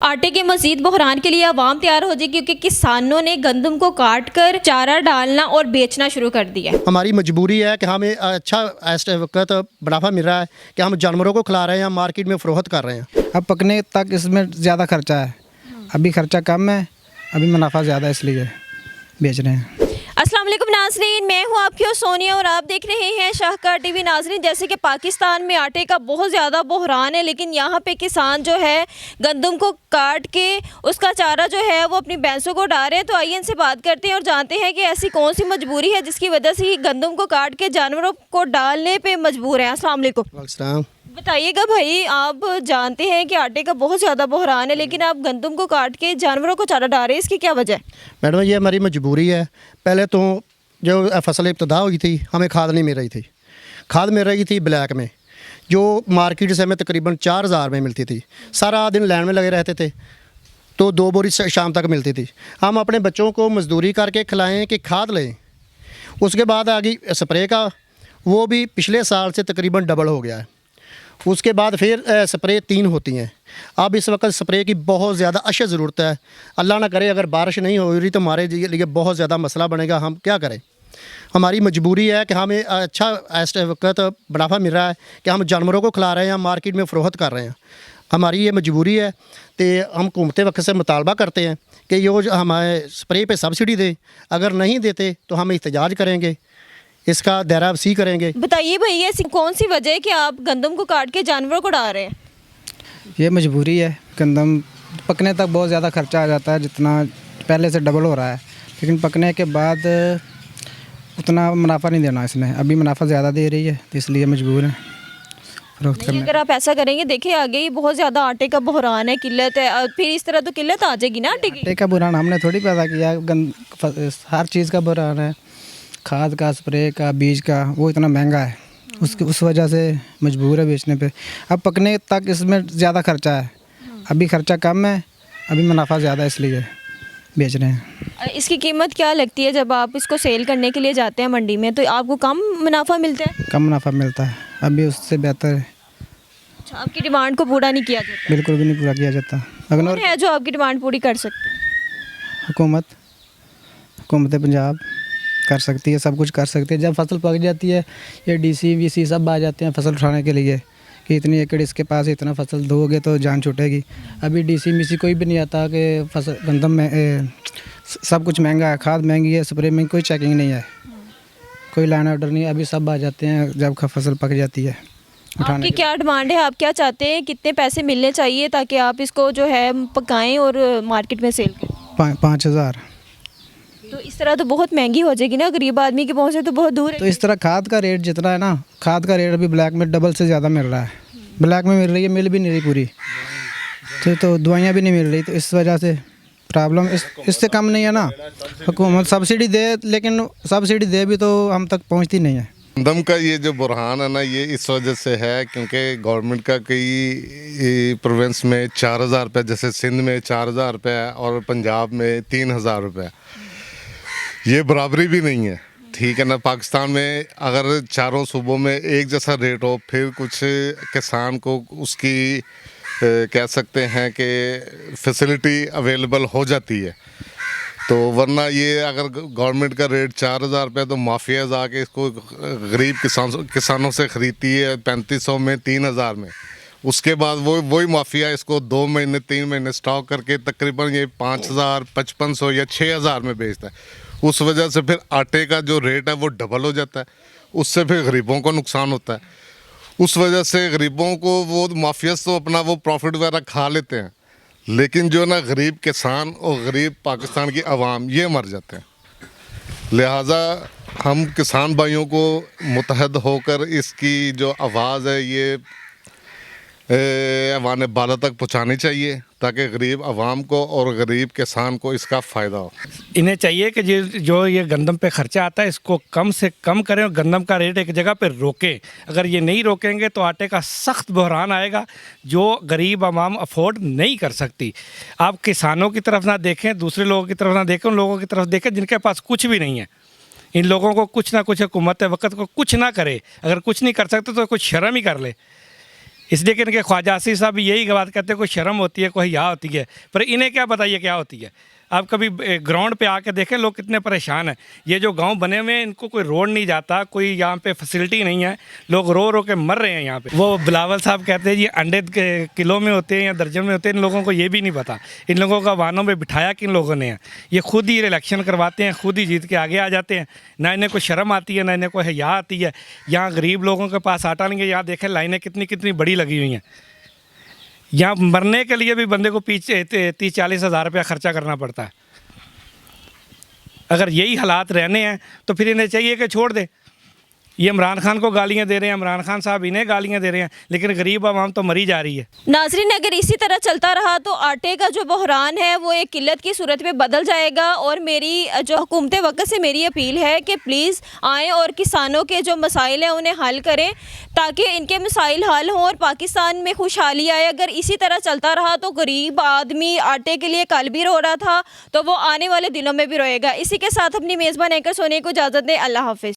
आटे के मजीद बहरान के लिए आवाम तैयार हो जाए क्योंकि किसानों ने गंदम को काट कर चारा डालना और बेचना शुरू कर दिया है। हमारी मजबूरी है कि हमें अच्छा इस वक्त मुनाफा मिल रहा है कि हम जानवरों को खिला रहे हैं, मार्केट में फ़रोख्त कर रहे हैं। अब पकने तक इसमें ज़्यादा खर्चा है, अभी खर्चा कम है, अभी मुनाफा ज़्यादा है इसलिए बेच रहे हैं। अस्सलाम वालेकुम नाज़रीन, मैं हूं आपकी और सोनिया और आप देख रहे हैं शाहकार टीवी। नाज़रीन, जैसे कि पाकिस्तान में आटे का बहुत ज़्यादा बहरान है, लेकिन यहाँ पे किसान जो है गंदम को काट के उसका चारा जो है वो अपनी भैंसों को डाल रहे हैं। तो आइए इनसे बात करते हैं और जानते हैं कि ऐसी कौन सी मजबूरी है जिसकी वजह से ये गंदम को काट के जानवरों को डालने पर मजबूर हैं। अस्सलाम वालेकुम। अस्सलाम। बताइएगा भाई, आप जानते हैं कि आटे का बहुत ज़्यादा बहरान है, लेकिन आप गंदम को काट के जानवरों को चारा डाल रहे हैं, इसकी क्या वजह है? मैडम, ये हमारी मजबूरी है। पहले तो जो फसल इब्तदा हुई थी हमें खाद नहीं मिल रही थी। खाद मिल रही थी ब्लैक में, जो मार्केट से हमें तकरीबन 4000 में मिलती थी। सारा दिन लाइन में लगे रहते थे तो 2 बोरी शाम तक मिलती थी। हम अपने बच्चों को मजदूरी करके खिलाएं कि खाद लें। उसके बाद आ गई स्प्रे का, वो भी पिछले साल से तकरीबन डबल हो गया है। उसके बाद फिर स्प्रे 3 होती हैं। अब इस वक्त स्प्रे की बहुत ज़्यादा अशद ज़रूरत है। अल्लाह ना करे अगर बारिश नहीं हो रही तो हमारे लिए बहुत ज़्यादा मसला बनेगा। हम क्या करें? हमारी मजबूरी है कि हमें अच्छा इस वक्त मुनाफा मिल रहा है कि हम जानवरों को खिला रहे हैं, मार्केट में फ़रोख्त कर रहे हैं। हमारी ये मजबूरी है। तो हम हुकूमत वक्त से मुतालबा करते हैं कि ये जो हमारे स्प्रे पे सब्सिडी दें। अगर नहीं देते तो हम एहतजाज करेंगे, इसका दायरा वसी करेंगे। बताइए भाई, ऐसी कौन सी वजह है कि आप गंदम को काट के जानवरों को डाल रहे हैं? ये मजबूरी है, गंदम पकने तक बहुत ज़्यादा खर्चा आ जाता है, जितना पहले से डबल हो रहा है, लेकिन पकने के बाद उतना मुनाफा नहीं देना इसने। अभी मुनाफा ज़्यादा दे रही है तो इसलिए मजबूर है फरोख्त करने। अगर आप ऐसा करेंगे, देखिए आगे ही बहुत ज़्यादा आटे का बहरान है, किल्लत है, और फिर इस तरह तो किल्लत आ जाएगी ना आटे की। आटे का बुरान हमने थोड़ी पैदा किया, हर चीज़ का बुरान है, खाद का, स्प्रे का, बीज का, वो इतना महंगा है, उस वजह से मजबूर है बेचने पे। अब पकने तक इसमें ज़्यादा खर्चा है, अभी खर्चा कम है, अभी मुनाफा ज़्यादा है इसलिए बेच रहे हैं। इसकी कीमत क्या लगती है जब आप इसको सेल करने के लिए जाते हैं मंडी में, तो आपको कम मुनाफा मिलता है? कम मुनाफा मिलता है, अभी उससे बेहतर है। अच्छा, आपकी डिमांड को पूरा नहीं किया जाता? बिल्कुल भी नहीं पूरा किया जाता। कौन अगर है जो आपकी डिमांड पूरी कर सकते हैं? हुकूमत पंजाब कर सकती है, सब कुछ कर सकती है। जब फसल पक जाती है ये डीसी वीसी सब आ जाते हैं फसल उठाने के लिए कि इतनी एकड़ इसके पास है, इतना फसल दोगे तो जान छूटेगी। अभी डीसी वीसी कोई भी नहीं आता कि फसल गंदम में सब कुछ महंगा है, खाद महंगी है, स्प्रे में कोई चेकिंग नहीं है, कोई लाइन ऑर्डर नहीं है। अभी सब आ जाते हैं जब फसल पक जाती है। आपकी क्या डिमांड है? आप क्या चाहते हैं, कितने पैसे मिलने चाहिए ताकि आप इसको जो है पकाएं और मार्केट में सेल करें? 5000। तो इस तरह तो बहुत महंगी हो जाएगी ना, गरीब आदमी के पहुँच से तो बहुत दूर है। तो इस तरह खाद का रेट जितना है ना, खाद का रेट अभी ब्लैक में डबल से ज़्यादा मिल रहा है। ब्लैक में मिल रही है, मिल भी नहीं रही पूरी, तो दवाइयाँ भी नहीं मिल रही, तो इस वजह से प्रॉब्लम इससे कम नहीं है ना। हुकूमत सब्सिडी दे, लेकिन सब्सिडी दे भी तो हम तक पहुँचती नहीं है। गंदम का ये जो बुरहान है ना, ये इस वजह से है क्योंकि गवर्नमेंट का कई प्रोविंस में 4000 रुपये, जैसे सिंध में 4000 रुपये और पंजाब में 3000 रुपये, ये बराबरी भी नहीं है। ठीक है ना, पाकिस्तान में अगर चारों सूबों में एक जैसा रेट हो, फिर कुछ किसान को उसकी कह सकते हैं कि फैसिलिटी अवेलेबल हो जाती है, तो वरना ये अगर गवर्नमेंट का रेट 4000 रुपये तो माफिया आके इसको गरीब किसानों से ख़रीदती है 3500 में, 3000 में। उसके बाद वही माफिया इसको 2 महीने 3 महीने स्टॉक करके तकरीबन ये 5000, 5500 या 6000 में बेचता है। उस वजह से फिर आटे का जो रेट है वो डबल हो जाता है, उससे फिर गरीबों को नुकसान होता है। उस वजह से गरीबों को वो माफियास तो अपना वो प्रॉफिट वगैरह खा लेते हैं, लेकिन जो ना गरीब किसान और गरीब पाकिस्तान की आवाम ये मर जाते हैं। लिहाजा हम किसान भाइयों को मुत्तहद होकर इसकी जो आवाज़ है ये अवान बाला तक पहुँचानी चाहिए ताकि गरीब आवाम को और गरीब किसान को इसका फ़ायदा हो। इन्हें चाहिए कि जो ये गंदम पे ख़र्चा आता है इसको कम से कम करें और गंदम का रेट एक जगह पे रोकें। अगर ये नहीं रोकेंगे तो आटे का सख्त बहरान आएगा जो गरीब आवाम अफोर्ड नहीं कर सकती। आप किसानों की तरफ ना देखें, दूसरे लोगों की तरफ ना देखें, उन लोगों की तरफ देखें जिनके पास कुछ भी नहीं है। इन लोगों को कुछ ना कुछ हुकूमत वक्त को कुछ ना करे, अगर कुछ नहीं कर सकते तो कुछ शर्म ही कर ले। इसलिए कि इनके ख्वाजा आसिफ साहब भी यही बात कहते हैं, कोई शर्म होती है, कोई हया होती है, पर इन्हें क्या बताइए क्या होती है। आप कभी ग्राउंड पे आके देखें लोग कितने परेशान हैं। ये जो गांव बने हुए हैं इनको कोई रोड नहीं जाता, कोई यहाँ पे फैसिलिटी नहीं है, लोग रो रो के मर रहे हैं यहाँ पे। वो बिलावल साहब कहते हैं ये अंडे किलो में होते हैं या दर्जन में होते हैं, इन लोगों को ये भी नहीं पता। इन लोगों का वाहनों में बिठाया किन लोगों ने है। ये खुद ही इलेक्शन करवाते हैं, खुद ही जीत के आगे आ जाते हैं। ना इन्हें कोई शर्म आती है, ना इन्हें कोई हया आती है। यहाँ गरीब लोगों के पास आटा नहीं है। यहाँ देखें लाइनें कितनी कितनी बड़ी लगी हुई हैं। यहाँ मरने के लिए भी बंदे को पीछे 30-40 हज़ार रुपया खर्चा करना पड़ता है। अगर यही हालात रहने हैं तो फिर इन्हें चाहिए कि छोड़ दे। ये इमरान खान को गालियां दे रहे हैं, इमरान खान साहब इन्हें गालियां दे रहे हैं, लेकिन गरीब आवाम तो मरी जा रही है। नाजरीन, अगर इसी तरह चलता रहा तो आटे का जो बहरान है वो एक किल्लत की सूरत में बदल जाएगा। और मेरी जो हुकूमत वक्त से मेरी अपील है कि प्लीज़ आएँ और किसानों के जो मसाइल हैं उन्हें हल करें, ताकि इनके मसाइल हल हों और पाकिस्तान में खुशहाली आए। अगर इसी तरह चलता रहा तो गरीब आदमी आटे के लिए कल भी रो रहा था, तो वो आने वाले दिनों में भी रोएगा। इसी के साथ अपनी मेज़बान एंकर सोनिया को इजाज़त दें। अल्लाह हाफिज़।